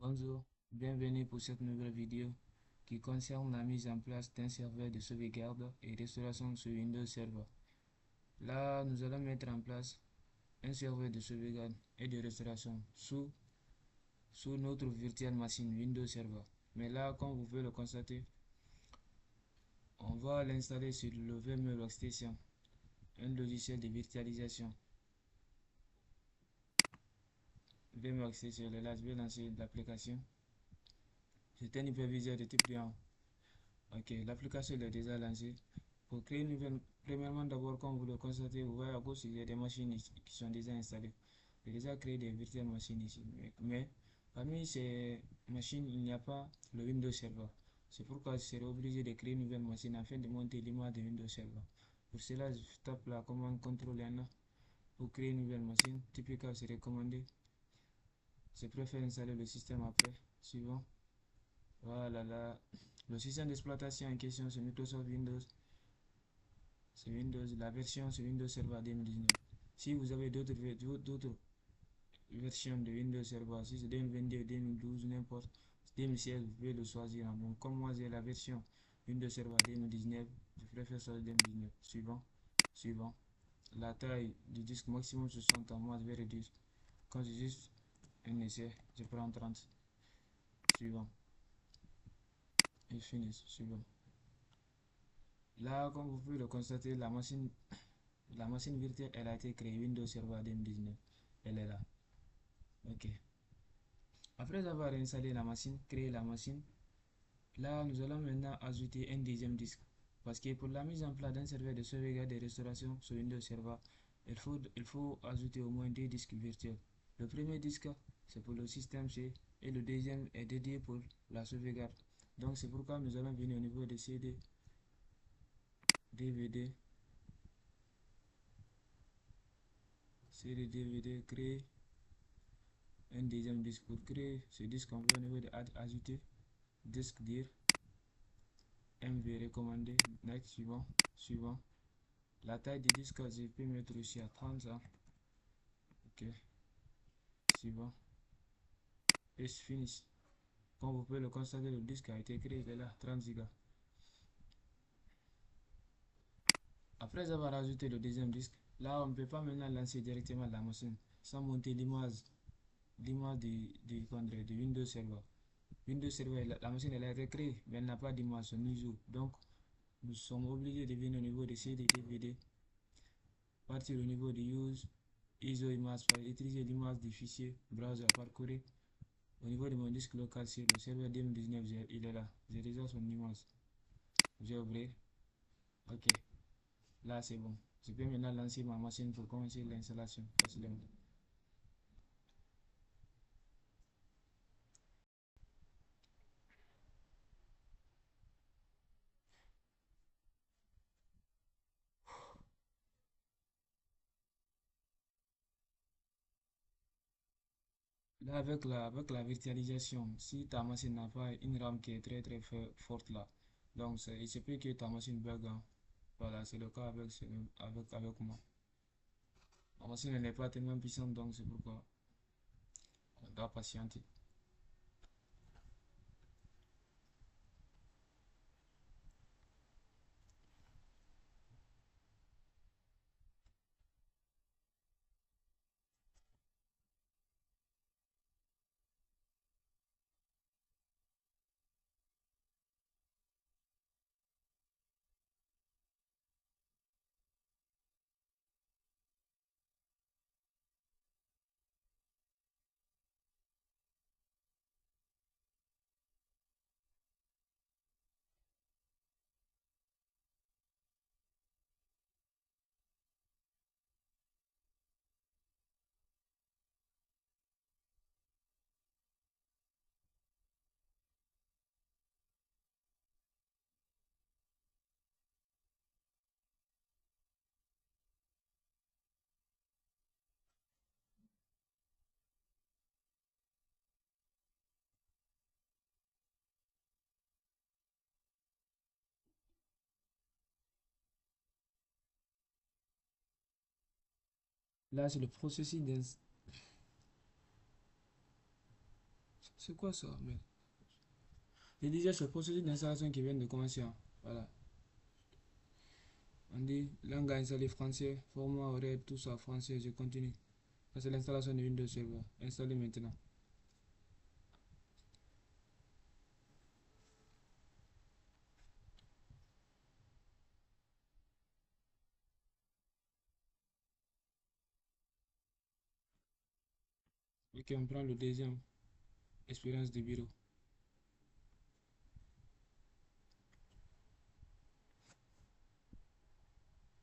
Bonjour, bienvenue pour cette nouvelle vidéo qui concerne la mise en place d'un serveur de sauvegarde et restauration sur Windows Server. Là, nous allons mettre en place un serveur de sauvegarde et de restauration sous notre virtuelle machine Windows Server. Mais là, comme vous pouvez le constater, on va l'installer sur le VMware Workstation, un logiciel de virtualisation. VMware Workstation est là, je vais lancer l'application. C'est un hyperviseur de type client. Ok, l'application est déjà lancée. Pour créer une nouvelle, premièrement, d'abord, comme vous le constatez, vous voyez à gauche, il y a des machines ici qui sont déjà installées. J'ai déjà créé des virtuelles machines ici. Mais parmi ces machines, il n'y a pas le Windows Server. C'est pourquoi je serai obligé de créer une nouvelle machine afin de monter l'image de Windows Server. Pour cela, je tape la commande CTRL N pour créer une nouvelle machine. Typiquement, c'est recommandé. Je préfère installer le système après. Suivant. Voilà, là. Le système d'exploitation en question, c'est Microsoft Windows. C'est Windows, la version c'est Windows Server 2019. Si vous avez d'autres versions de Windows Server, si c'est 2022, 2012, n'importe, 2016, vous pouvez le choisir. Donc, comme moi j'ai la version Windows Server 2019, je préfère choisir 2019. Suivant. La taille du disque maximum 60 ans, moi je vais réduire. Quand j'ai juste un essai, je prends 30. Suivant. Et finish. Suivant. Là, comme vous pouvez le constater, la machine virtuelle, elle a été créée Windows Server 2019. Elle est là. Ok. Après avoir installé la machine, créé la machine, là, nous allons maintenant ajouter un deuxième disque. Parce que pour la mise en place d'un serveur de sauvegarde et restauration sur Windows Server, il faut ajouter au moins deux disques virtuels. Le premier disque, c'est pour le système C et le deuxième est dédié pour la sauvegarde. Donc, c'est pourquoi nous allons venir au niveau de CD, DVD, CD, DVD, créer un deuxième disque. Pour créer ce disque, on va au niveau de ajouter, disque dire, MV recommandé, next, suivant. La taille du disque, je peux mettre aussi à 30 ans. Ok, suivant. Et finish. Comme vous pouvez le constater, le disque a été créé, il est là, 30 Go. Après avoir ajouté le deuxième disque, là on ne peut pas maintenant lancer directement la machine sans monter l'image de Windows Server. Windows Server, la machine elle a été créée, mais elle n'a pas d'image sur ISO. Donc nous sommes obligés de venir au niveau de CD, DVD, partir au niveau de Use, ISO image file, utiliser l'image du fichier browser parcourir. Au niveau de mon disque local sur le serveur 2019, il est là. J'ai déjà son image. J'ai ouvert. Ok. Là, c'est bon. Je peux maintenant lancer ma machine pour commencer l'installation facilement. Là, avec la virtualisation, si ta machine n'a pas une RAM qui est très forte là, donc il se peut que ta machine bug, hein. Voilà, c'est le cas avec moi. Ma machine n'est pas tellement puissante, donc c'est pourquoi on doit patienter. Là, c'est le C'est quoi ça, mec? Je disais, ce processus d'installation qui vient de commencer, hein. Voilà. On dit langue à installer français, format horaire, tout ça français, je continue. Ça c'est l'installation de Windows Server. Installez maintenant. Ok, on prend le deuxième. Expérience de bureau.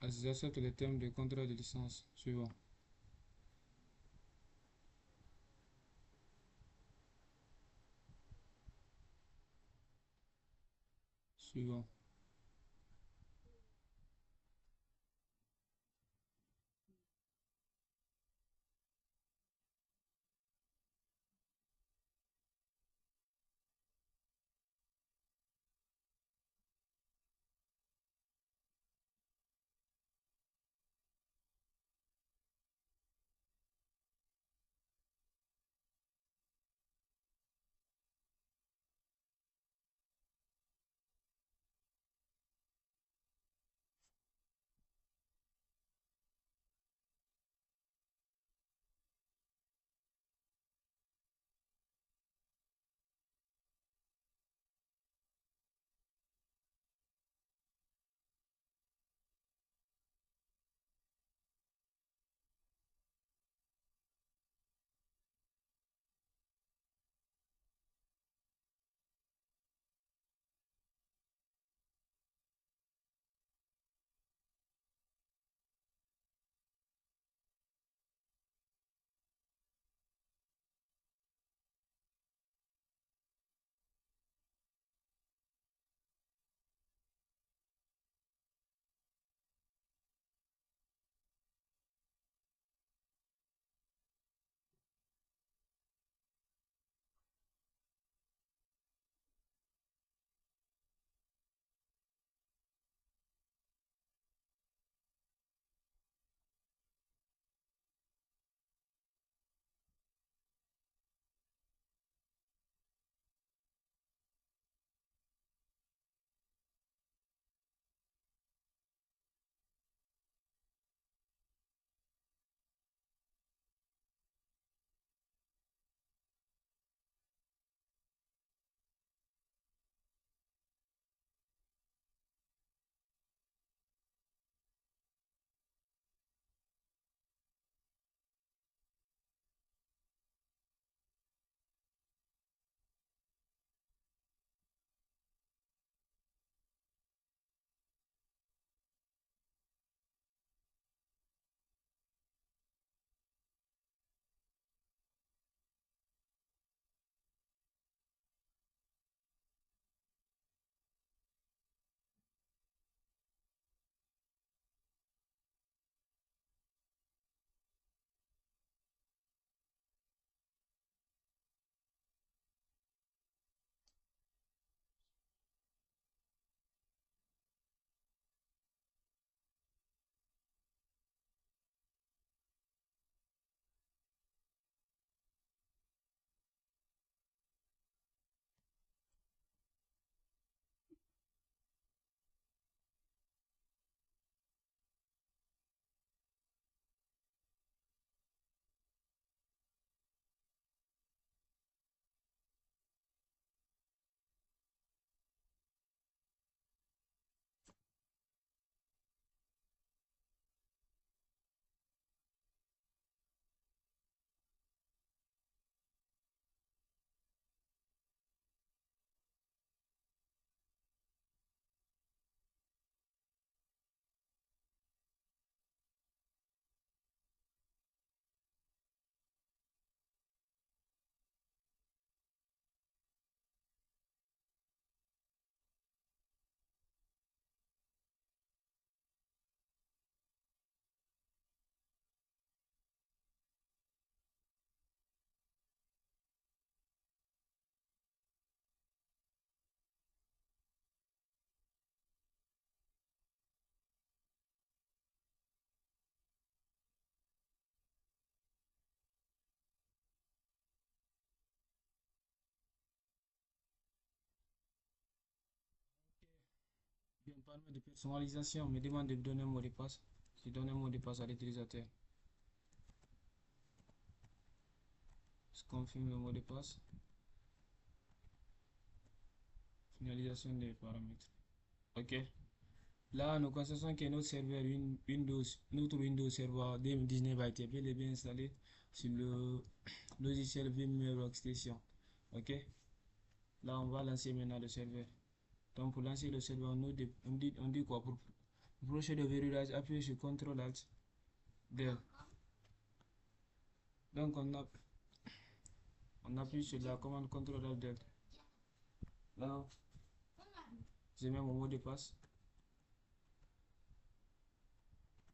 J'accepte les termes de contrat de licence. Suivant. Suivant. paramètres de personnalisation me demande de donner un mot de passe. Je donne un mot de passe à l'utilisateur. Je confirme le mot de passe. Finalisation des paramètres. Ok. Là, nous constatons que notre serveur Windows, notre Windows Server 2019 a été bel et bien installé sur le logiciel VMware Workstation. Ok. Là, on va lancer maintenant le serveur. Donc, pour lancer le serveur, on dit quoi? Pour procéder au verrouillage, appuyez sur CTRL ALT Del. Donc, on appuie sur la commande CTRL ALT Del. Là, je mets mon mot de passe.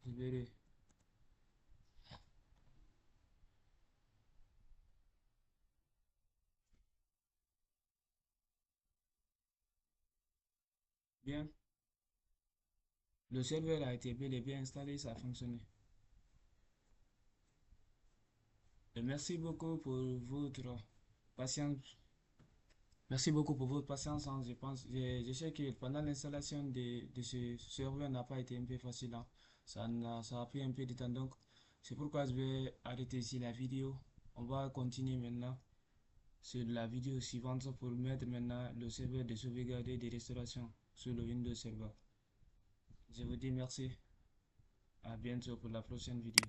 Je verrai. Bien. Le serveur a été bel et bien installé, ça a fonctionné. Et merci beaucoup pour votre patience. Merci beaucoup pour votre patience, hein. Je sais que pendant l'installation de ce serveur n'a pas été un peu facile, hein. Ça a pris un peu de temps, donc c'est pourquoi je vais arrêter ici la vidéo. On va continuer maintenant sur la vidéo suivante pour mettre maintenant le serveur de sauvegarde et de restauration sur le Windows Server. Je vous dis merci, à bientôt pour la prochaine vidéo.